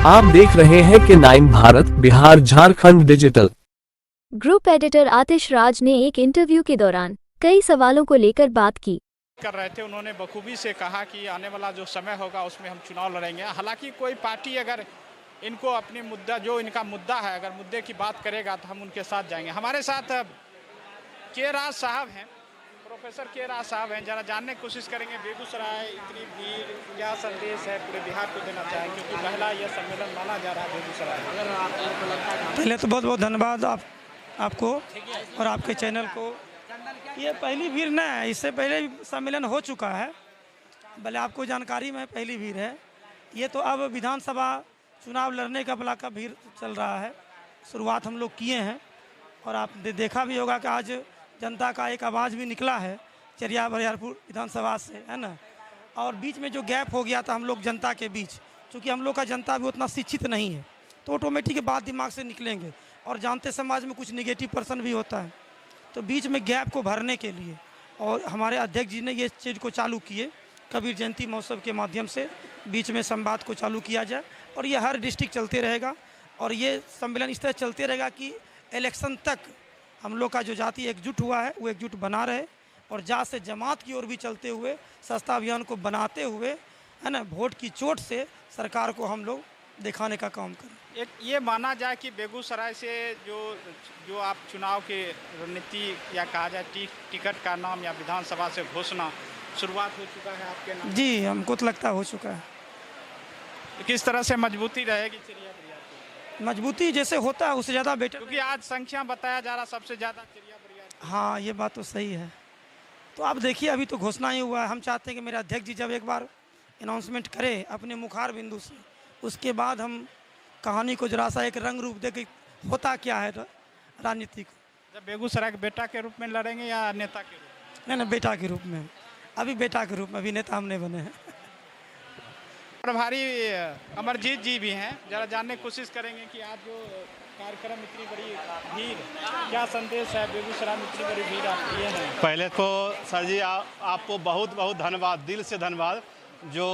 आप देख रहे हैं कि 9 Bharat Bihar Jharkhand digital. Group editor Atish Raj ने एक इंटरव्यू के दौरान कई सवालों को लेकर बात की। कर रहे थे, उन्होंने बखूबी से कहा कि आने वाला जो समय होगा उसमें हम चुनाव लड़ेंगे। हालांकि कोई पार्टी अगर इनको अपनी मुद्दा जो इनका मुद्दा है, अगर मुद्दे की बात करेगा तो हम उनके साथ जाएंगे। हमारे साथ के राज साहब हैं, प्रोफेसर के राज साहब हैं। जरा जानने की कोशिश करेंगे बेगूसराय इतनी भीड़, क्या संदेश है पूरे बिहार को देना चाहेंगे, क्योंकि पहला यह सम्मेलन माना जा रहा है बेगूसराय। पहले तो बहुत बहुत धन्यवाद आपको और आपके चैनल को। ये पहली भीड़ न है, इससे पहले भी सम्मेलन हो चुका है, भले आपको जानकारी में पहली भीड़ है। ये तो अब विधानसभा चुनाव लड़ने का भला का भीड़ चल रहा है। शुरुआत हम लोग किए हैं और आपने देखा भी होगा कि आज जनता का एक आवाज़ भी निकला है चरिया बरियारपुर विधानसभा से, है ना। और बीच में जो गैप हो गया था हम लोग जनता के बीच, चूँकि हम लोग का जनता भी उतना शिक्षित नहीं है, तो ऑटोमेटिक बात दिमाग से निकलेंगे। और जानते समाज में कुछ निगेटिव पर्सन भी होता है, तो बीच में गैप को भरने के लिए और हमारे अध्यक्ष जी ने ये चीज़ को चालू किए, कबीर जयंती महोत्सव के माध्यम से बीच में संवाद को चालू किया जाए। और ये हर डिस्ट्रिक्ट चलते रहेगा और ये सम्मेलन इस तरह चलते रहेगा कि इलेक्शन तक हम लोग का जो जाति एकजुट हुआ है वो एकजुट बना रहे, और जात से जमात की ओर भी चलते हुए सस्ता अभियान को बनाते हुए, है ना, वोट की चोट से सरकार को हम लोग दिखाने का काम करें। एक ये माना जाए कि बेगूसराय से जो आप चुनाव की रणनीति या कहा जाए टिकट का नाम या विधानसभा से घोषणा शुरुआत हो चुका है आपके नाम? जी, हमको तो लगता हो चुका है। किस तरह से मजबूती रहेगी चिड़िया बरियार की? मजबूती जैसे होता है उससे ज़्यादा बेटर, क्योंकि आज संख्या बताया जा रहा सबसे ज़्यादा चिड़िया बरियार की। हाँ, ये बात तो सही है। तो आप देखिए, अभी तो घोषणा ही हुआ है। हम चाहते हैं कि मेरे अध्यक्ष जी जब एक बार अनाउंसमेंट करें अपने मुखार बिंदु से, उसके बाद हम कहानी को जरा सा एक रंग रूप दे के होता क्या है राजनीति को। जब बेगूसराय के बेटा के रूप में लड़ेंगे या नेता के रूप में? नहीं, बेटा के रूप में। अभी बेटा के रूप में, अभी नेता हमने बने हैं। प्रभारी अमरजीत जी भी हैं, जरा जानने की कोशिश करेंगे कि आज जो कार्यक्रम इतनी बड़ी भीड़, क्या संदेश है बेगूसराय में इतनी बड़ी भीड़ आप लिए हैं? पहले तो सर जी आपको बहुत बहुत धन्यवाद, दिल से धन्यवाद। जो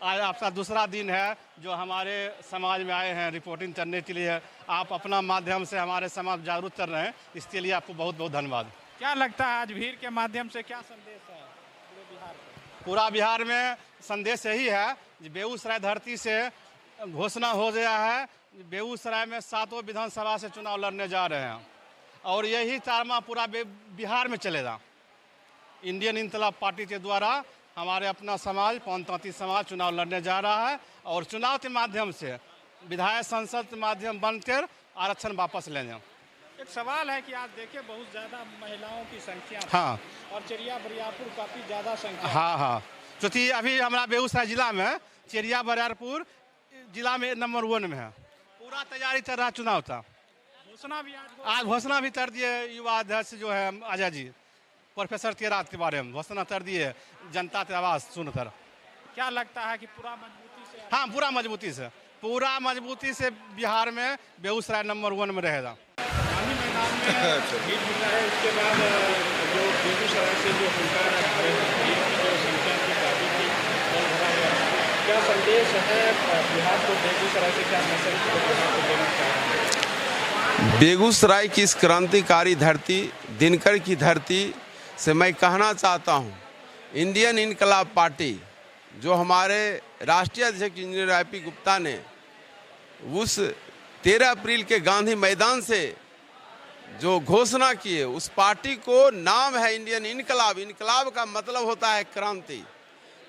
आज आपका दूसरा दिन है जो हमारे समाज में आए हैं रिपोर्टिंग करने के लिए, आप अपना माध्यम से हमारे समाज जागरूक कर रहे हैं, इसके लिए आपको बहुत बहुत धन्यवाद। क्या लगता है आज भीड़ के माध्यम से क्या संदेश है पूरे बिहार को? पूरा बिहार में संदेश यही है कि बेगूसराय धरती से घोषणा हो गया है, बेगूसराय में 7 विधानसभा से चुनाव लड़ने जा रहे हैं, और यही तारमा पूरा बिहार में चलेगा। इंडियन इनकलाब पार्टी के द्वारा हमारे अपना समाज पौनतांती समाज चुनाव लड़ने जा रहा है, और चुनाव के माध्यम से विधायक संसद के माध्यम बनकर आरक्षण वापस लेंगे। एक सवाल है कि आज देखें बहुत ज़्यादा महिलाओं की संख्या, हाँ, और चिड़िया बरियारपुर काफ़ी ज़्यादा संख्या। हाँ, क्योंकि अभी हमारा बेगूसराय जिला में चिड़िया बरियारपुर जिला में नंबर 1 में है। पूरा तैयारी चल रहा चुनाव था। घोषणा भी आज घोषणा भी कर दिए युवा अध्यक्ष जो है अजय जी, प्रोफेसर के रात के बारे में घोषणा कर दिए जनता के आवाज़ सुनकर। क्या लगता है कि पूरा मजबूती से? हाँ, पूरा मजबूती से बिहार में बेगूसराय नंबर 1 में रहेगा। गांधी मैदान में भीड़ मिला है, उसके बाद जो बेगूसराय से जो हुंकार है, भीड़ की जो संख्या की काफ़ी थी, बल भरा हुआ है। क्या संदेश है बिहार को, बेगूसराय से क्या मैसेज देना चाहिए? बेगूसराय की इस क्रांतिकारी धरती, दिनकर की धरती से मैं कहना चाहता हूं, इंडियन इनकलाब पार्टी जो हमारे राष्ट्रीय अध्यक्ष इंजीनियर IP गुप्ता ने उस 13 अप्रैल के गांधी मैदान से जो घोषणा की है, उस पार्टी को नाम है इंडियन इनकलाब। इनकलाब का मतलब होता है क्रांति।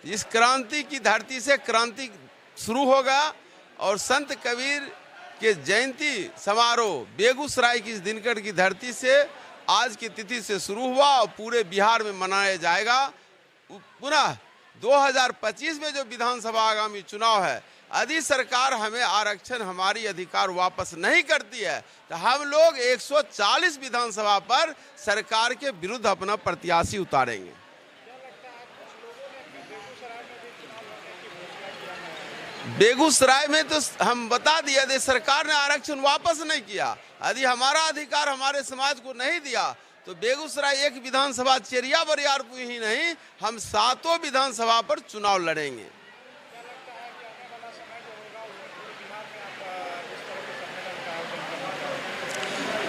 इस क्रांति की धरती से क्रांति शुरू होगा, और संत कबीर के जयंती समारोह बेगूसराय की इस दिनकर की धरती से आज की तिथि से शुरू हुआ और पूरे बिहार में मनाया जाएगा। पुनः 2025 में जो विधानसभा आगामी चुनाव है, यदि सरकार हमें आरक्षण, हमारी अधिकार वापस नहीं करती है, तो हम लोग 140 विधानसभा पर सरकार के विरुद्ध अपना प्रत्याशी उतारेंगे। बेगूसराय में तो हम बता दिया, यदि सरकार ने आरक्षण वापस नहीं किया, यदि हमारा अधिकार हमारे समाज को नहीं दिया, तो बेगूसराय एक विधानसभा चिड़िया बरियारपुर ही नहीं, हम 7 विधानसभा पर चुनाव लड़ेंगे।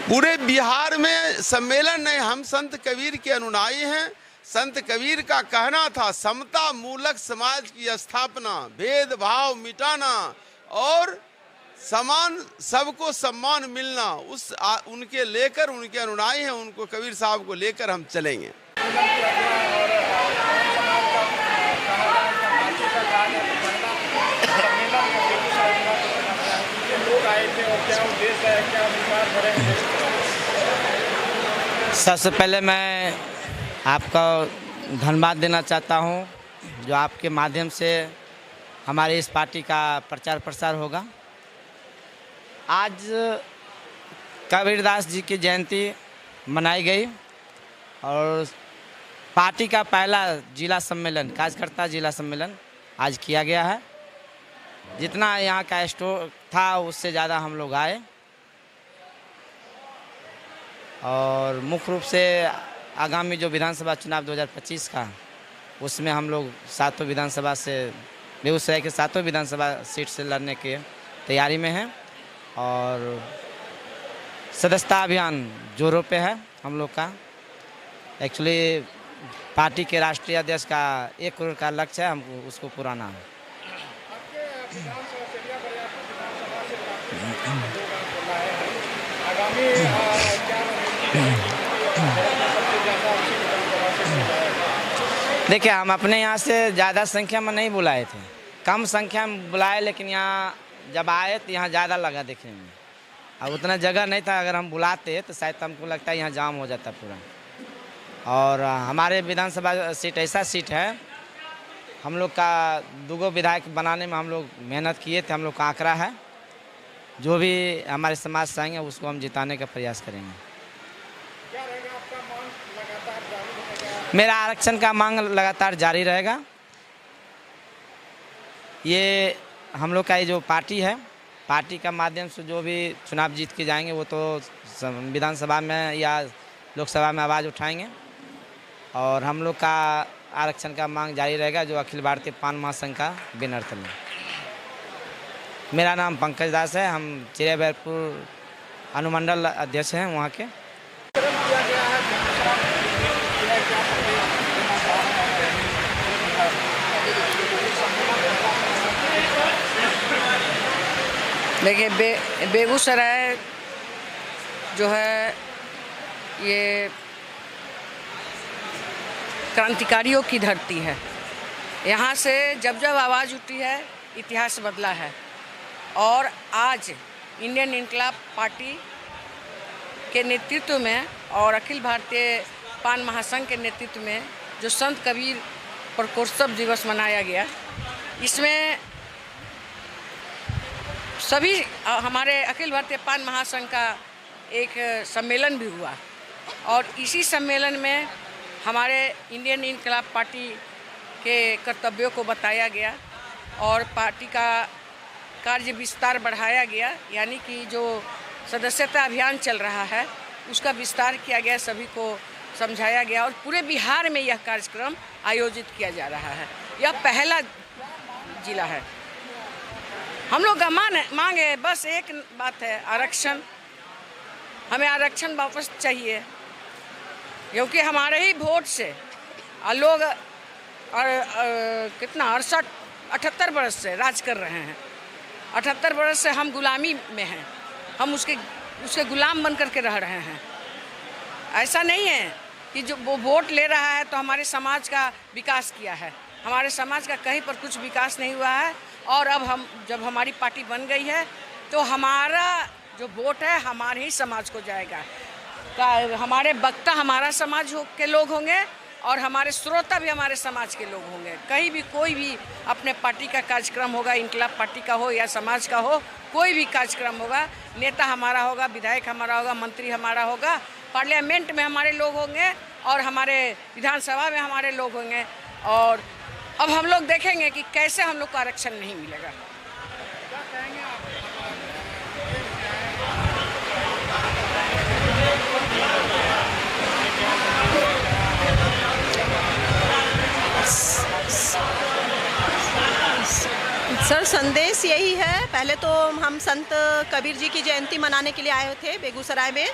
पूरे बिहार में सम्मेलन नहीं, हम संत कबीर के अनुयायी हैं। संत कबीर का कहना था समता मूलक समाज की स्थापना, भेदभाव मिटाना और समान सबको सम्मान मिलना। उनके लेकर, उनके अनुयायी हैं, उनको कबीर साहब को लेकर हम चलेंगे। सबसे पहले मैं आपका धन्यवाद देना चाहता हूं, जो आपके माध्यम से हमारे इस पार्टी का प्रचार प्रसार होगा। आज कबीरदास जी की जयंती मनाई गई और पार्टी का पहला जिला सम्मेलन, कार्यकर्ता जिला सम्मेलन आज किया गया है। जितना यहाँ का स्टोर था उससे ज़्यादा हम लोग आए और मुख्य रूप से आगामी जो विधानसभा चुनाव 2025 का, उसमें हम लोग सातों विधानसभा से, बेगूसराय के सातों विधानसभा सीट से लड़ने के तैयारी में हैं और सदस्यता अभियान जोरों पे है हम लोग का। एक्चुअली पार्टी के राष्ट्रीय अध्यक्ष का 1 करोड़ का लक्ष्य है, हमको उसको पुराना है। देखिए, हम अपने यहाँ से ज़्यादा संख्या में नहीं बुलाए थे, कम संख्या में बुलाए, लेकिन यहाँ जब आए तो यहाँ ज़्यादा लगा देखने में। अब उतना जगह नहीं था, अगर हम बुलाते तो शायद हमको लगता है यहाँ जाम हो जाता पूरा। और हमारे विधानसभा सीट ऐसा सीट है, हम लोग का 2 विधायक बनाने में हम लोग मेहनत किए थे। हम लोग का आंकड़ा है, जो भी हमारे समाज से आएंगे उसको हम जिताने का प्रयास करेंगे। क्या रहेगा आपका मांग लगातार जारी रहेगा? मेरा आरक्षण का मांग लगातार जारी रहेगा। ये हम लोग का ये जो पार्टी है, पार्टी का माध्यम से जो भी चुनाव जीत के जाएंगे वो तो विधानसभा में या लोकसभा में आवाज़ उठाएंगे और हम लोग का आरक्षण का मांग जारी रहेगा, जो अखिल भारतीय पान महासंघ का बैनर में। मेरा नाम पंकज दास है, हम चिड़ियाबैरपुर अनुमंडल अध्यक्ष हैं वहाँ के। देखिए, बेगूसराय जो है ये क्रांतिकारियों की धरती है। यहाँ से जब जब आवाज़ उठी है इतिहास बदला है और आज इंडियन इनकलाब पार्टी के नेतृत्व में और अखिल भारतीय पान महासंघ के नेतृत्व में जो संत कबीर प्रकोत्सव दिवस मनाया गया, इसमें सभी हमारे अखिल भारतीय पान महासंघ का एक सम्मेलन भी हुआ और इसी सम्मेलन में हमारे इंडियन इनकलाब पार्टी के कर्तव्यों को बताया गया और पार्टी का कार्य विस्तार बढ़ाया गया, यानी कि जो सदस्यता अभियान चल रहा है उसका विस्तार किया गया, सभी को समझाया गया और पूरे बिहार में यह कार्यक्रम आयोजित किया जा रहा है। यह पहला जिला है। हम लोग का मांग है, बस एक बात है, आरक्षण। हमें आरक्षण वापस चाहिए, क्योंकि हमारे ही वोट से लोग कितना 78 बरस से राज कर रहे हैं। 78 बरस से हम गुलामी में हैं, हम उसके गुलाम बन करके रह रहे हैं। ऐसा नहीं है कि जो वो वोट ले रहा है तो हमारे समाज का विकास किया है। हमारे समाज का कहीं पर कुछ विकास नहीं हुआ है और अब हम जब हमारी पार्टी बन गई है तो हमारा जो वोट है हमारे ही समाज को जाएगा। हमारे वक्ता हमारा समाज के लोग होंगे और हमारे श्रोता भी हमारे समाज के लोग होंगे। कहीं भी कोई भी अपने पार्टी का कार्यक्रम होगा, इनकलाब पार्टी का हो या समाज का हो, कोई भी कार्यक्रम होगा, नेता हमारा होगा, विधायक हमारा होगा, मंत्री हमारा होगा, पार्लियामेंट में हमारे लोग होंगे और हमारे विधानसभा में हमारे लोग होंगे। और अब हम लोग देखेंगे कि कैसे हम लोग को आरक्षण नहीं मिलेगा। सर, संदेश यही है। पहले तो हम संत कबीर जी की जयंती मनाने के लिए आए थे बेगूसराय में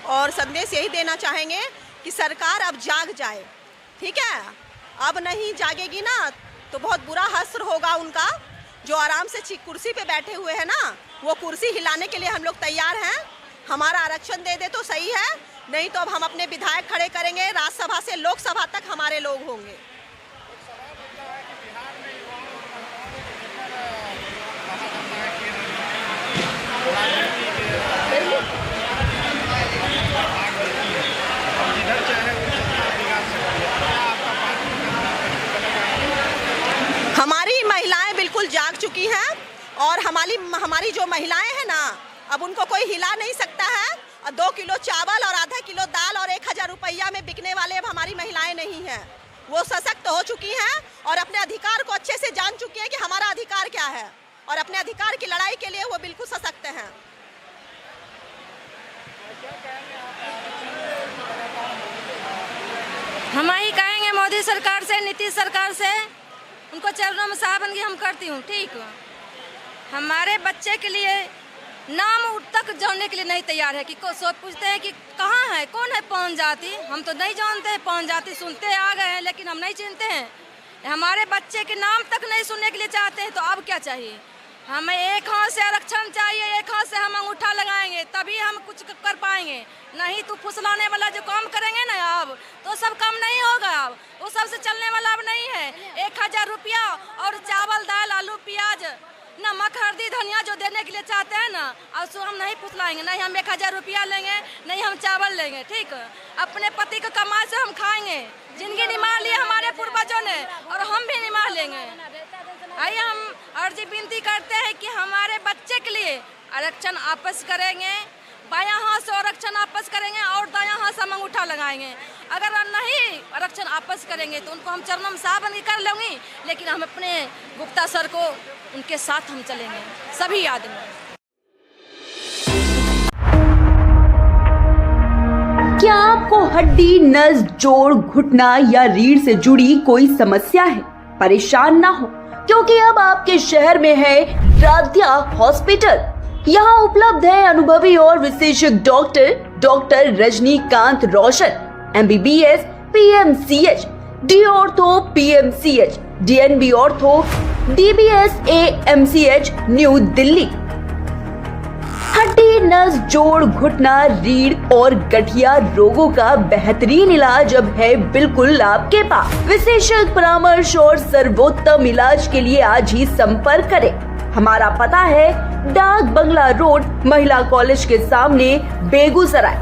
और संदेश यही देना चाहेंगे कि सरकार अब जाग जाए, ठीक है। अब नहीं जागेगी ना तो बहुत बुरा हश्र होगा उनका। जो आराम से कुर्सी पे बैठे हुए हैं ना, वो कुर्सी हिलाने के लिए हम लोग तैयार हैं। हमारा आरक्षण दे दे तो सही है, नहीं तो अब हम अपने विधायक खड़े करेंगे। राज्यसभा से लोकसभा तक हमारे लोग होंगे। हमारी महिलाएं बिल्कुल जाग चुकी हैं और हमारी जो महिलाएं हैं ना, अब उनको कोई हिला नहीं सकता है। और 2 किलो चावल और आधा किलो दाल और 1000 रुपया में बिकने वाले अब हमारी महिलाएं नहीं हैं। वो सशक्त हो चुकी हैं और अपने अधिकार को अच्छे से जान चुकी हैं कि हमारा अधिकार क्या है, और अपने अधिकार की लड़ाई के लिए वो बिल्कुल सशक्त हैं। हम यही कहेंगे मोदी सरकार से, नीतीश सरकार से, उनको चरणों में सहाबंदी हम करती हूँ, ठीक। हमारे बच्चे के लिए नाम तक जानने के लिए नहीं तैयार है कि सब पूछते हैं कि कहाँ है, कौन है पवन जाति। हम तो नहीं जानते हैं पवन जाति, सुनते आ गए हैं लेकिन हम नहीं चिन्हते हैं। हमारे बच्चे के नाम तक नहीं सुनने के लिए चाहते हैं, तो अब क्या चाहिए। हमें एक हाथ से आरक्षण चाहिए, एक हाथ से हम अंगूठा लगाएंगे तभी हम कुछ कर पाएंगे। नहीं तो फुसलाने वाला जो काम करेंगे ना अब, तो सब काम नहीं होगा। अब वो सबसे चलने वाला अब नहीं है। 1000 रुपया और चावल दाल आलू प्याज नमक हल्दी धनिया जो देने के लिए चाहते हैं ना, अब सो हम नहीं फुसलाएंगे। नहीं हम 1000 रुपया लेंगे, नहीं हम चावल लेंगे, ठीक। अपने पति का कमाई से हम खाएंगे। जिंदगी निभा ली हमारे पूर्वजों ने और हम भी निभा लेंगे। आइए हम अर्जी विनती करते हैं कि हमारे बच्चे के लिए आरक्षण वापस करेंगे। बायां हाथ से आरक्षण वापस करेंगे और दायां हाथ से हम अंगूठा लगाएंगे। अगर नहीं आरक्षण वापस करेंगे तो उनको हम चरणों में सहाबंदी कर लेंगे, लेकिन हम अपने गुप्ता सर को उनके साथ हम चलेंगे, सभी आदमी। क्या आपको हड्डी, नस, जोड़, घुटना या रीढ़ से जुड़ी कोई समस्या है? परेशान ना हो, क्योंकि अब आपके शहर में है राध्या हॉस्पिटल। यहाँ उपलब्ध है अनुभवी और विशेषज्ञ डॉक्टर रजनीकांत रोशन, MBBS, PMCH, D ortho PMCH, DNB ortho, DBS AMCH, new Delhi. हड्डी, नस, जोड़, घुटना, रीढ़ और गठिया रोगों का बेहतरीन इलाज अब है बिल्कुल आपके पास। विशेषज्ञ परामर्श और सर्वोत्तम इलाज के लिए आज ही संपर्क करें। हमारा पता है डाक बंगला रोड, महिला कॉलेज के सामने, बेगूसराय।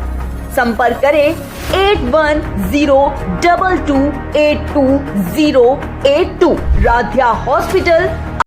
संपर्क करें 8102282082। राध्या हॉस्पिटल,